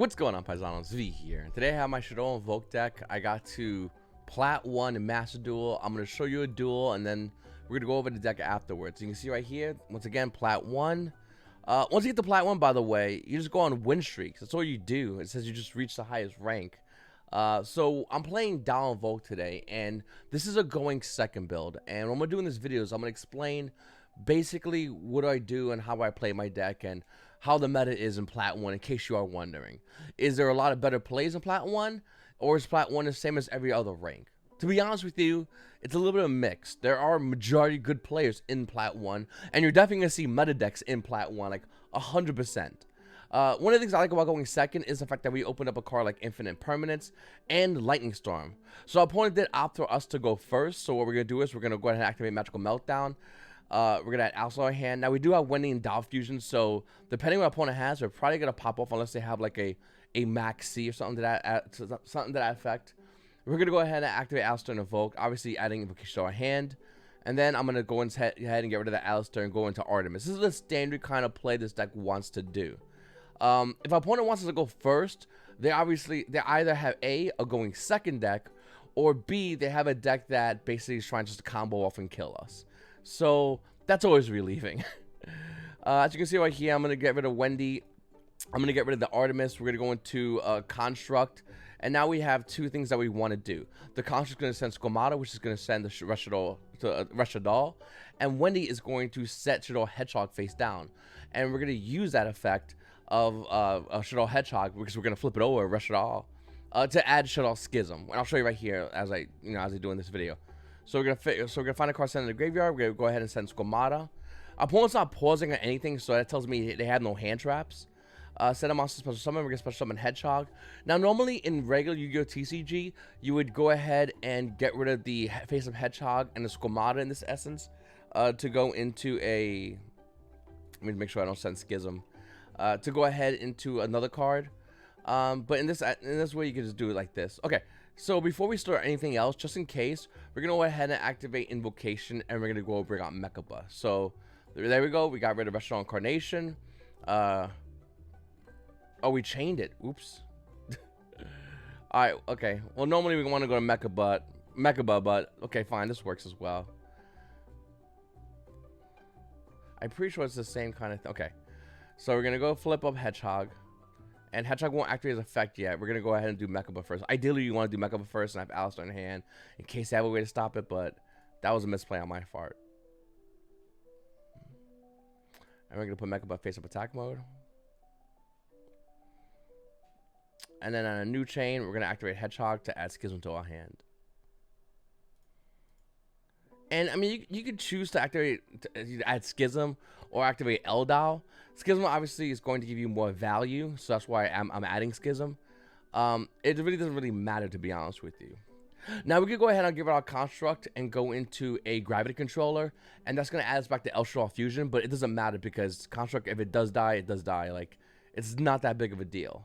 What's going on, Paisanos? V here. Today I have my SHADDOLL INVOKED deck. I got to Plat 1 and Master Duel. I'm going to show you a duel, and then we're going to go over the deck afterwards. You can see right here, once again, Plat 1. Once you get to Plat 1, by the way, you just go on win streaks. That's all you do. It says you just reach the highest rank. So I'm playing DUEL INVOKED today, and this is a going second build. And what I'm going to do in this video is I'm going to explain basically what I do and how I play my deck and how the meta is in Plat 1, in case you are wondering. Is there a lot of better plays in Plat 1, or is Plat 1 the same as every other rank? To be honest with you, it's a little bit of a mix. There are majority good players in Plat 1, and you're definitely going to see meta decks in Plat 1, like 100%. One of the things I like about going second is the fact that we opened up a card like Infinite Permanence and Lightning Storm. So our opponent did opt for us to go first, so what we're going to do is we're going to go ahead and activate Magical Meltdown. We're going to add also our hand. Now, we do have Wendy and Dow Fusion, so depending on what opponent has, we're probably going to pop off unless they have like a Max C or something to that effect. We're going to go ahead and activate Alistair and Invoke, obviously adding Invocation to our hand. And then I'm going to go ahead and get rid of the Alistair and go into Artemis. This is the standard kind of play this deck wants to do. If our opponent wants us to go first, they either have A, a going second deck, or B, they have a deck that basically is trying just to combo off and kill us. So that's always relieving. As you can see right here, I'm going to get rid of Wendy. I'm going to get rid of the Artemis. We're going to go into Construct. And now we have two things that we want to do. The Construct is going to send Squamata, which is going to send the SHADDOLL. And Wendy is going to set SHADDOLL Hedgehog face down. And we're going to use that effect of SHADDOLL Hedgehog, because we're going to flip it over SHADDOLL, to add SHADDOLL Schism. And I'll show you right here as I do in this video. So we're gonna find a card sent in the graveyard. We're gonna go ahead and send Squamata. Our opponent's not pausing or anything, so that tells me they have no hand traps. Send a monster special summon. We're gonna special summon Hedgehog. Now, normally in regular Yu-Gi-Oh TCG, you would go ahead and get rid of the face of Hedgehog and the Squamata in this essence to go into a. Let me make sure I don't send Schism. To go ahead into another card. But in this way, you can just do it like this. Okay. So before we start anything else, just in case, we're going to go ahead and activate Invocation, and we're going to go bring out Mechaba. So there we go. We got rid of Restaurant Incarnation. Oh, we chained it. Oops. Alright, okay. Well, normally we want to go to Mechaba, but okay, fine. This works as well. I'm pretty sure it's the same kind of thing. Okay. So we're going to go flip up Hedgehog. And Hedgehog won't activate his effect yet. We're going to go ahead and do Mechaba first. Ideally, you want to do Mechaba first and have Alistair in hand in case they have a way to stop it, but that was a misplay on my part. And we're going to put Mechaba face up attack mode. And then on a new chain, we're going to activate Hedgehog to add Schism to our hand. And I mean, you could choose to add Schism or activate Eldal. Schism obviously is going to give you more value, so that's why I'm adding Schism. It really doesn't really matter, to be honest with you. Now we could go ahead and give it our Construct and go into a Gravity Controller, and that's going to add us back to SHADDOLL Fusion, but it doesn't matter because Construct, if it does die, it does die. Like, it's not that big of a deal.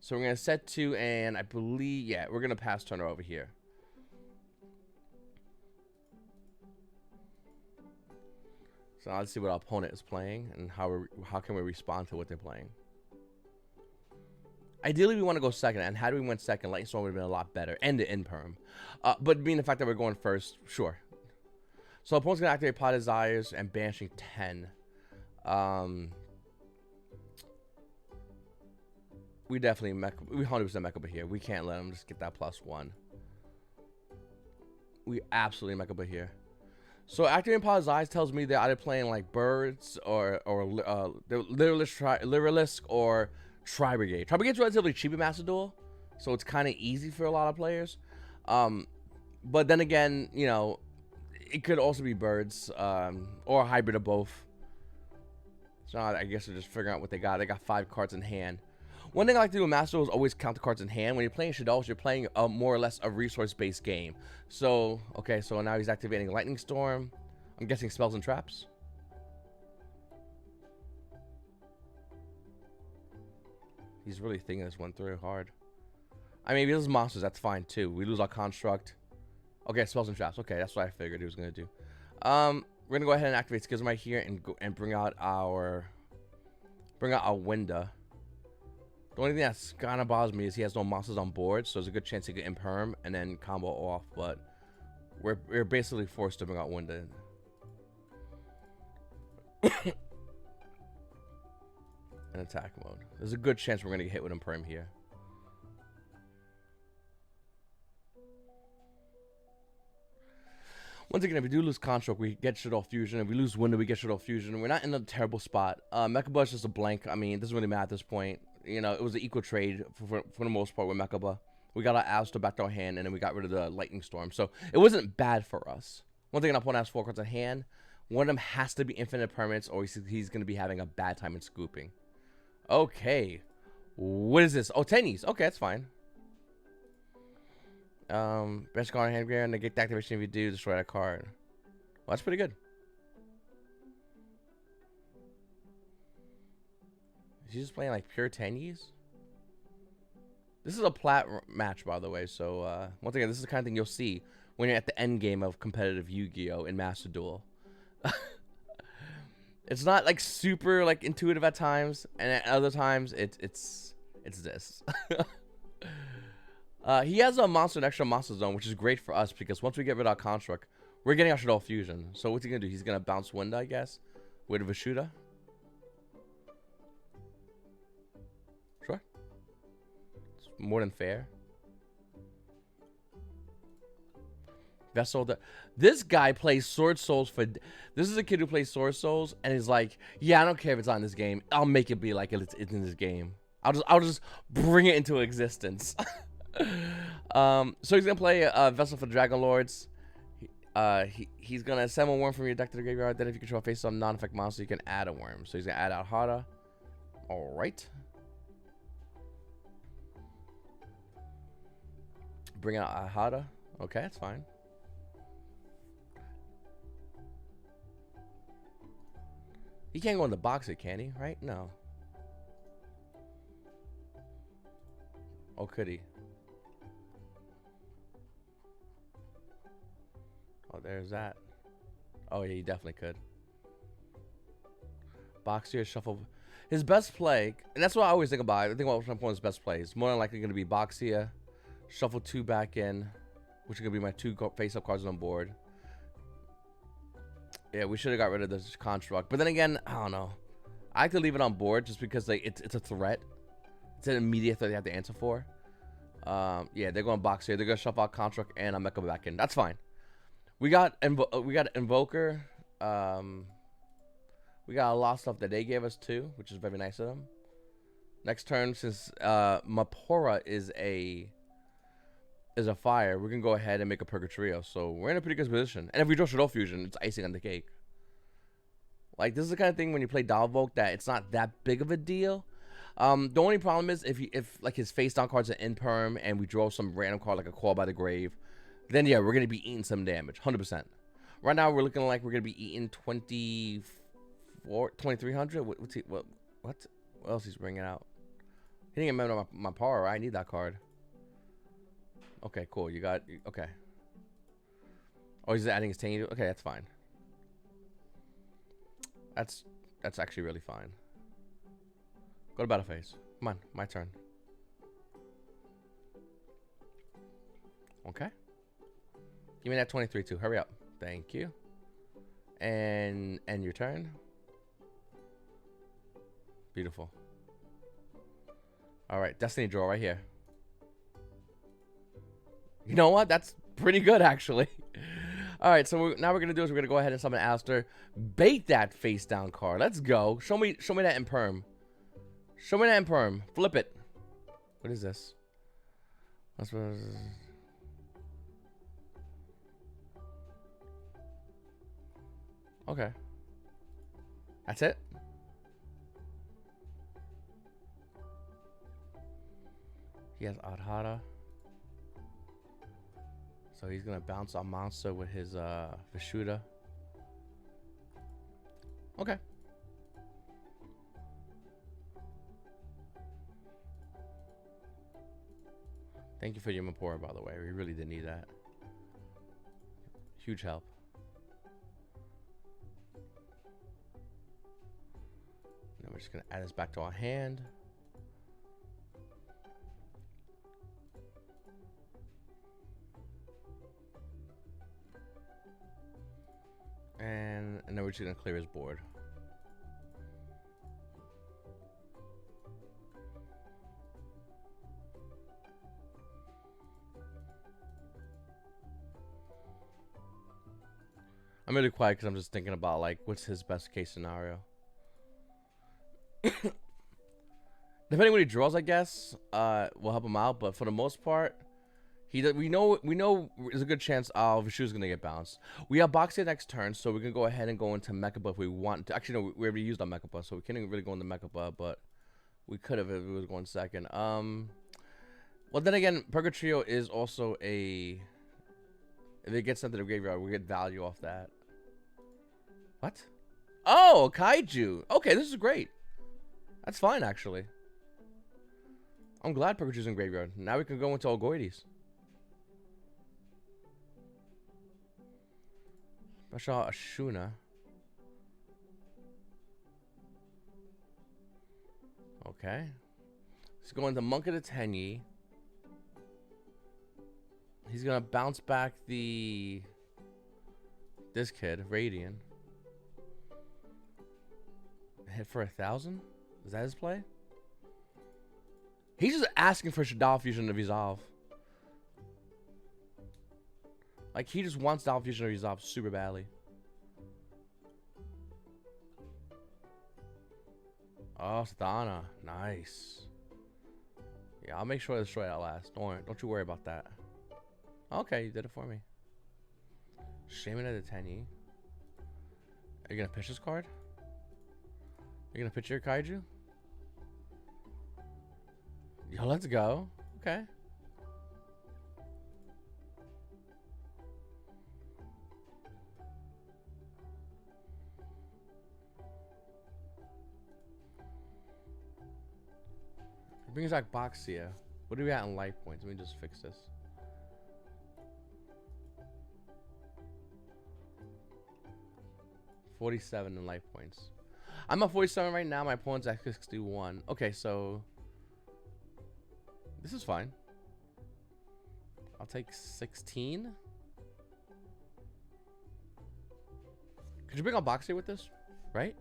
So we're going to set to, and I believe, yeah, we're going to pass turn over here. So now let's see what our opponent is playing and how can we respond to what they're playing. Ideally, we want to go second, and had we went second, Lightning Storm would have been a lot better, and the Imperm. But being the fact that we're going first, sure. So our opponent's going to activate Pot Desires and banishing 10. We definitely we 100% Mechaba here. We can't let him just get that +1. We absolutely Mechaba here. So activating Pot's Eyes tells me they're either playing like Birds or Literalisk or Tri-Brigade. Tri-Brigade's relatively cheap in Master Duel, so it's kind of easy for a lot of players. But then again, you know, it could also be Birds or a hybrid of both. So I guess they're just figuring out what they got. They got 5 cards in hand. One thing I like to do in Master Duel is always count the cards in hand. When you're playing SHADDOLLs, you're playing more or less a resource-based game. So, okay, so now he's activating Lightning Storm. I'm guessing Spells and Traps. He's really thinking this one through hard. I mean, if he does monsters, that's fine too. We lose our Construct. Okay, Spells and Traps. Okay, that's what I figured he was going to do. We're going to go ahead and activate Schism right here and bring out our Winda. The only thing that's kind of bothers me is he has no monsters on board, so there's a good chance he could imperm and then combo off, but we're basically forced to bring out Winded. In attack mode. There's a good chance we're going to get hit with imperm here. Once again, if we do lose Construct, we get SHADDOLL Fusion. If we lose Window, we get SHADDOLL Fusion. We're not in a terrible spot. Mechaba is just a blank. I mean, it doesn't really matter at this point. You know, it was an equal trade for the most part with Mechaba. We got our Alistair back to our hand, and then we got rid of the Lightning Storm. So it wasn't bad for us. One thing, our opponent has 4 cards in hand. One of them has to be infinite permanents, or he's going to be having a bad time in scooping. Okay. What is this? Oh, tennies. Okay, that's fine. Best card in hand gear, and negate the activation if you do, destroy that card. Well, that's pretty good. Is he just playing like pure tennies? This is a plat match, by the way, so once again, this is the kind of thing you'll see when you're at the end game of competitive Yu-Gi-Oh! In Master Duel. It's not like super like intuitive at times, and at other times it's this. He has a monster, an extra monster zone, which is great for us because once we get rid of our Construct, we're getting our SHADDOLL Fusion. So what's he gonna do? He's gonna bounce Winda, I guess, with a Vishuda. Sure, it's more than fair. Vessel. This guy plays Sword Souls for. This is a kid who plays Sword Souls, and he's like, yeah, I don't care if it's not in this game. I'll make it be like it's in this game. I'll just bring it into existence. So he's gonna play Vessel for Dragon Lords. He's gonna assemble a worm from your deck to the graveyard. Then if you control face some non-effect monster, you can add a worm. So he's gonna add out Hada. All right. Bring out Hada. Okay, that's fine. He can't go in the boxer, can he? Right? No. Oh, could he? Oh, there's that. Oh, yeah, he definitely could. Boxier, shuffle. His best play, and that's what I always think about. I think about my opponent's best play. It's more than likely going to be Boxier, shuffle 2 back in, which is going to be my 2 face-up cards on board. Yeah, we should have got rid of this Construct. But then again, I don't know. I like to leave it on board just because like it's a threat. It's an immediate threat they have to answer for. Yeah, they're going box here. They're gonna shuffle out Construct and I'm Mecha back in. That's fine. We got Invoker. We got a lot of stuff that they gave us too, which is very nice of them. Next turn, since Mapora is a fire, we're gonna go ahead and make a Purgatrio. So we're in a pretty good position. And if we draw SHADDOLL Fusion, it's icing on the cake. Like, this is the kind of thing when you play Dalvoke that it's not that big of a deal. The only problem is if like his face down cards are in perm and we draw some random card like a Call by the Grave, then yeah, we're gonna be eating some damage, 100%. Right now we're looking like we're gonna be eating 2300. What else he's bringing out? He didn't remember my power. Right? I need that card. Okay, cool. You got okay. Oh, he's adding his Tangy. Okay, that's fine. That's actually really fine. Go to battle phase. Come on, my turn. Okay. Give me that 23 too. Hurry up. Thank you. And your turn. Beautiful. All right, Destiny draw right here. You know what? That's pretty good actually. All right, so now we're gonna do is we're gonna go ahead and summon Alistair. Bait that face down card. Let's go. Show me that in perm. Show me that in perm. Flip it. What is this? That's what. Okay. That's it. He has Adhara. So he's gonna bounce our monster with his Vishuda. Okay. Thank you for your Mapora, by the way. We really did need that. Huge help. Now we're just gonna add this back to our hand. And then we're just gonna clear his board. I'm really quiet because I'm just thinking about like what's his best case scenario. Depending what he draws, I guess, will help him out. But for the most part, we know there's a good chance Vishu's gonna get bounced. We have Boxia next turn, so we can go ahead and go into Mechaba if we want to. Actually, no, we already used our Mechaba, so we can't even really go into Mechaba, but we could have if it was going second. Well, then again, Purgatrio is also a. If it gets sent to the graveyard, we get value off that. What? Oh, Kaiju. Okay, this is great. That's fine, actually. I'm glad Purgatrio's in graveyard. Now we can go into Algoides. Special Ashuna. Okay. Let's go into Monk of the Tenyi. He's gonna bounce back this kid, Radiant. Hit for 1,000? Is that his play? He's just asking for Shadow Fusion to resolve. Like, he just wants Shadow Fusion to resolve super badly. Oh, Sadhana. Nice. Yeah, I'll make sure to destroy that last. Don't you worry about that. Okay, you did it for me. Shaman of the Tenyi. Are you gonna pitch this card? You're gonna pitch your Kaiju? Yo, let's go. Okay. It brings back Boxia. What do we got in life points? Let me just fix this. $47 in life points. I'm at 47 right now. My opponent's at 61. Okay, so this is fine. I'll take 16. Could you bring out Boxia with this? Right?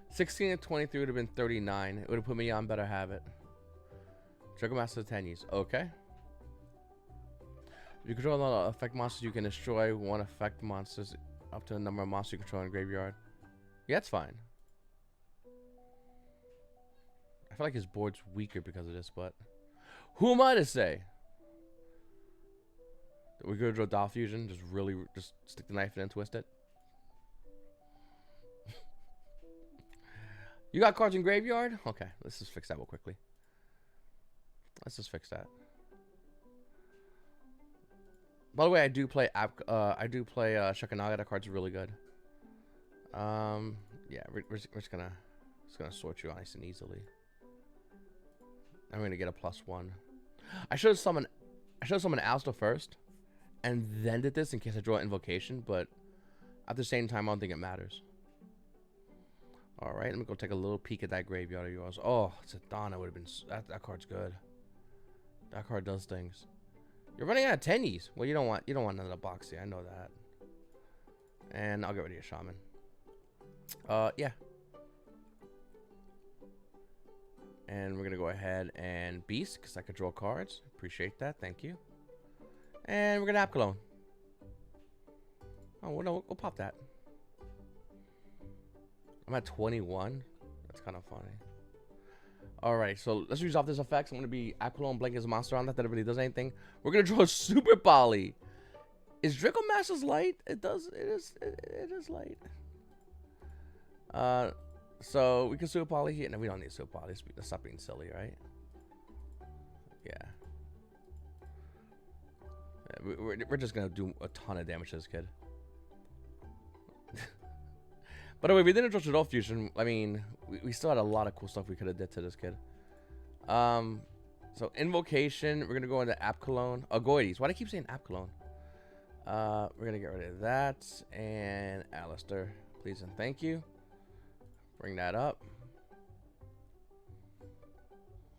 16 and 23 would have been 39. It would have put me on better habit. Dragon Master 10s. Okay. If you control a lot of effect monsters, you can destroy one effect monsters up to the number of monsters you control in the graveyard. Yeah, that's fine. I feel like his board's weaker because of this, but who am I to say? That we could draw Doll Fusion, just stick the knife in and twist it. You got cards in graveyard? Okay, let's just fix that real quickly. Let's just fix that. By the way, I do play Shakanaga. That card's really good. Yeah, we're just gonna sort you nice and easily. I'm gonna get a +1. I should have summoned Alsto first, and then did this in case I draw Invocation. But at the same time, I don't think it matters. All right, let me go take a little peek at that graveyard of yours. Oh, Sadhana would have been that card's good. That card does things. You're running out of tennies. Well, you don't want another Boxia. I know that. And I'll get rid of your Shaman. Yeah. And we're gonna go ahead and Beast because I could draw cards. Appreciate that. Thank you. And we're gonna App Cologne. Oh, we'll pop that. I'm at 21. That's kind of funny. Alright, so let's resolve this effect. I'm going to be Aqualone Blank as a monster on that it really does anything. We're going to draw a Super Poly. Is Draco Master's light? It is light. So we can Super Poly here. No, we don't need Super Poly. Let's stop being silly, right? Yeah. We're just going to do a ton of damage to this kid. By the way, we didn't draw Shadow Fusion. I mean, we still had a lot of cool stuff we could have did to this kid. So Invocation, we're gonna go into App Cologne. Goides. Why do I keep saying App Cologne? We're gonna get rid of that and Alistair, please and thank you. Bring that up.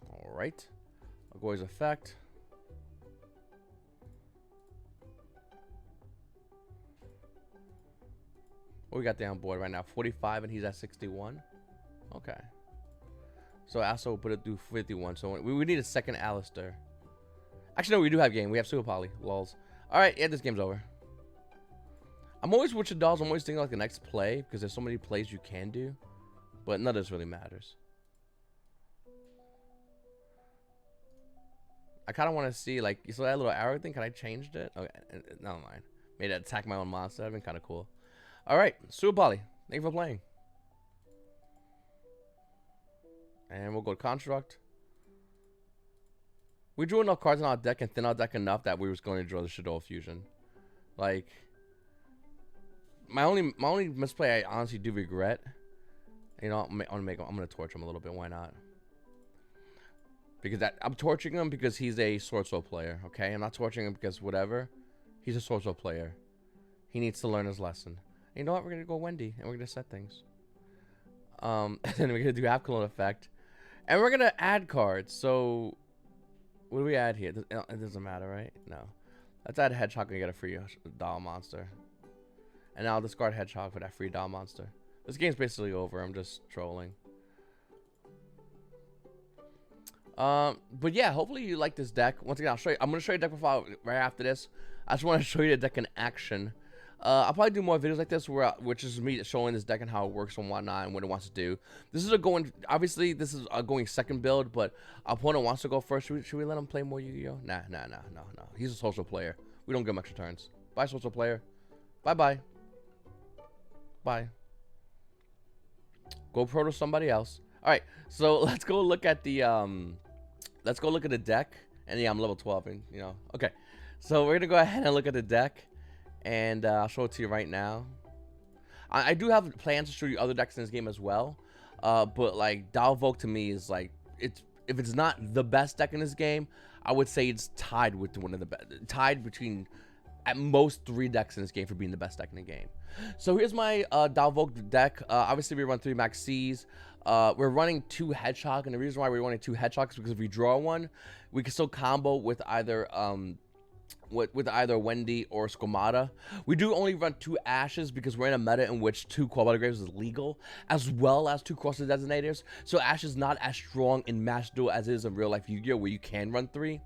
All right. Goides effect. What we got there on board right now? 45, and he's at 61. Okay. So Asa will put it through 51. So we need a second Alistair. Actually, no, we do have game. We have Super Poly. Lols. All right, yeah, this game's over. I'm always with your dolls. I'm always thinking like the next play because there's so many plays you can do, but none of this really matters. I kind of want to see like you saw that little arrow thing. Can I change it? Okay, never mind. Made it attack my own monster. That'd been kind of cool. All right, Super Poly. Thank you for playing. And we'll go to Construct. We drew enough cards in our deck and thin our deck enough that we was going to draw the SHADDOLL Fusion. Like, my only misplay I honestly do regret. You know, I'm gonna torch him a little bit. Why not? Because I'm torching him because he's a Sword Soul player. Okay, I'm not torching him because whatever. He's a Sword Soul player. He needs to learn his lesson. And you know what? We're gonna go Wendy and we're gonna set things. And then we're gonna do Apcolone effect, and we're gonna add cards. So, what do we add here? It doesn't matter, right? No. Let's add Hedgehog and get a free doll monster. And I'll discard Hedgehog for that free doll monster. This game's basically over. I'm just trolling. But yeah, hopefully you like this deck. Once again, I'll show you. I'm gonna show you deck profile right after this. I just want to show you the deck in action. I'll probably do more videos like this, which is me showing this deck and how it works and whatnot and what it wants to do. This is obviously this is a going second build, but our opponent wants to go first. Should we let him play more Yu-Gi-Oh? Nah. He's a social player. We don't give him extra turns. Bye, social player. Bye. Go pro to somebody else. All right, so let's go look at the deck. And yeah, I'm level 12, and you know, okay. So we're gonna go ahead and look at the deck. And I'll show it to you right now. I do have plans to show you other decks in this game as well. But like Dalvoke to me is like if it's not the best deck in this game, I would say it's tied with one of the best. Tied between at most 3 decks in this game for being the best deck in the game. So here's my Dalvoke deck. Obviously we run 3 Max C's. We're running 2 Hedgehog, and the reason why we're running 2 Hedgehogs is because if we draw one, we can still combo with either with either Wendy or Squamata. We do only run 2 Ashes because we're in a meta in which 2 Cold Graves is legal, as well as 2 Cross Designators. So Ash is not as strong in Master Duel as it is in real life Yu-Gi-Oh, where you can run 3.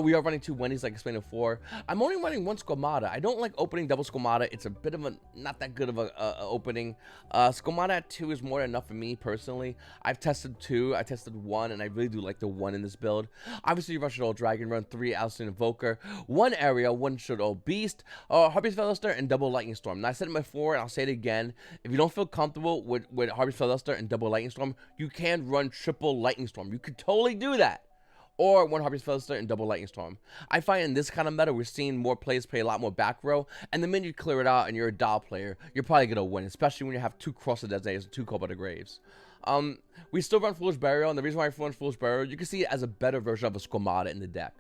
We are running 2 Wendy's, like I explained before. I'm only running 1 Squamata. I don't like opening double Squamata. It's a bit of a not that good of a opening. Squamata at 2 is more than enough for me personally. I've tested 2. I tested 1, and I really do like the 1 in this build. Obviously, you run SHADDOLL Dragon, run 3 Alistair Invoker, 1 Area, 1 SHADDOLL Beast, Harpy's Featherster, and double Lightning Storm. Now I said it before, and I'll say it again. If you don't feel comfortable with Harpy's Featherster and double Lightning Storm, you can run triple Lightning Storm. You could totally do that. Or 1 Harpy's Featherster and double Lightning Storm. I find in this kind of meta, we're seeing more players play a lot more back row. And the minute you clear it out and you're a doll player, you're probably going to win. Especially when you have 2 Cross Designators and 2 Cobalt Graves. We still run Foolish Burial. And the reason why I run Foolish Burial, you can see it as a better version of a Squamata in the deck.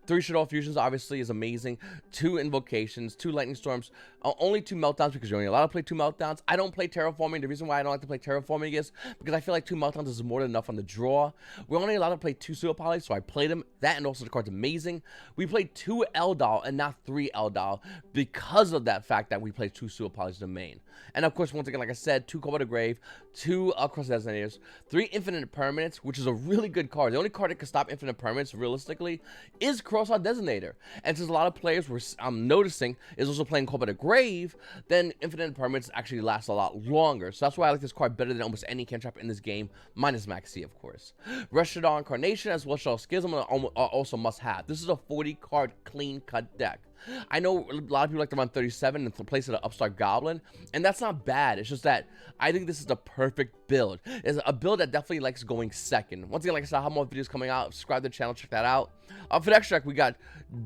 3 SHADDOLL Fusions obviously is amazing. 2 Invocations, 2 Lightning Storms, only 2 Meltdowns because you're only allowed to play 2 Meltdowns. I don't play Terraforming. The reason why I don't like to play Terraforming is because I feel like 2 Meltdowns is more than enough on the draw. We're only allowed to play 2 Super Polys, so I played them. That and also the card's amazing. We played 2 Eldol and not 3 Eldol because of that fact that we played 2 Super Polys in the main. And of course, once again, like I said, 2 Cobalt Grave, 2 Cross Designators, 3 Infinite Permanents, which is a really good card. The only card that can stop Infinite Permanents realistically is Cross-Out Designator. And since a lot of players I'm noticing is also playing Cobalt Grave, then Infinite Permanents actually last a lot longer. So that's why I like this card better than almost any cantrip in this game, minus Max C, of course. SHADDOLL Incarnation as well as SHADDOLL Schism are also must have. This is a 40 card clean cut deck. I know a lot of people like to run 37 and place it an Upstart Goblin, and that's not bad. It's just that I think this is the perfect build. It's a build that definitely likes going second. Once again, like I said, I have more videos coming out. Subscribe to the channel, check that out. For the extra deck, we got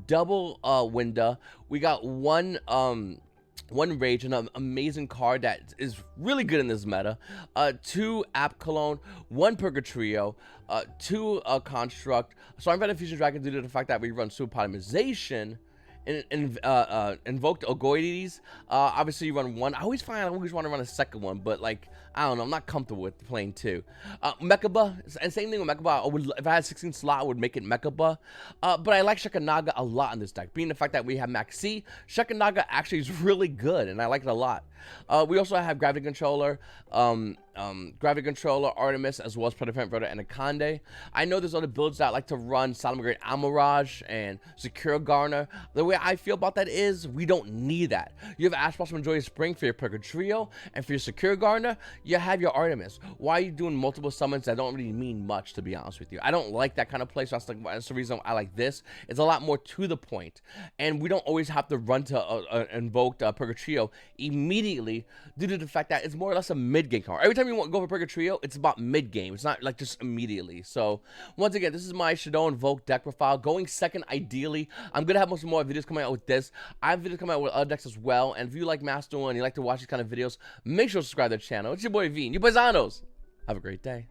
double Winda. We got one Rage, an amazing card that is really good in this meta. 2 Apcolone, 1 Purgatrio, 2 Construct. So I'm Fusion Dragon due to the fact that we run Super Polymerization. invoked Ogoides. Obviously you run one. I always want to run a second one, but like I don't know, I'm not comfortable with playing two. Mechaba, and same thing with Mechaba. If I had 16 slot, I would make it Mechaba. But I like Shikanaga a lot in this deck. Being the fact that we have Max C, Shikanaga actually is really good, and I like it a lot. We also have Gravity Controller, Artemis, as well as Predator Brother and Akande. I know there's other builds that like to run Solomon Great Amirage and Secure Garner. The way I feel about that is we don't need that. You have Ash Blossom Joyous Spring for your Perfect Trio, and for your Secure Garner, you have your Artemis. Why are you doing multiple summons that don't really mean much, to be honest with you? I don't like that kind of play, so that's the reason I like this. It's a lot more to the point, and we don't always have to run to invoked Perfect Trio immediately due to the fact that it's more or less a mid-game card. Every time you want to go for Perfect Trio, it's about mid-game. It's not like just immediately. So once again, this is my SHADDOLL Invoked deck profile. Going second, ideally. I'm gonna have most more videos coming out with this. I have videos coming out with other decks as well. And if you like Master Duel and you like to watch these kind of videos, make sure to subscribe to the channel. It's your boy V, and YGOPaisanos. Have a great day.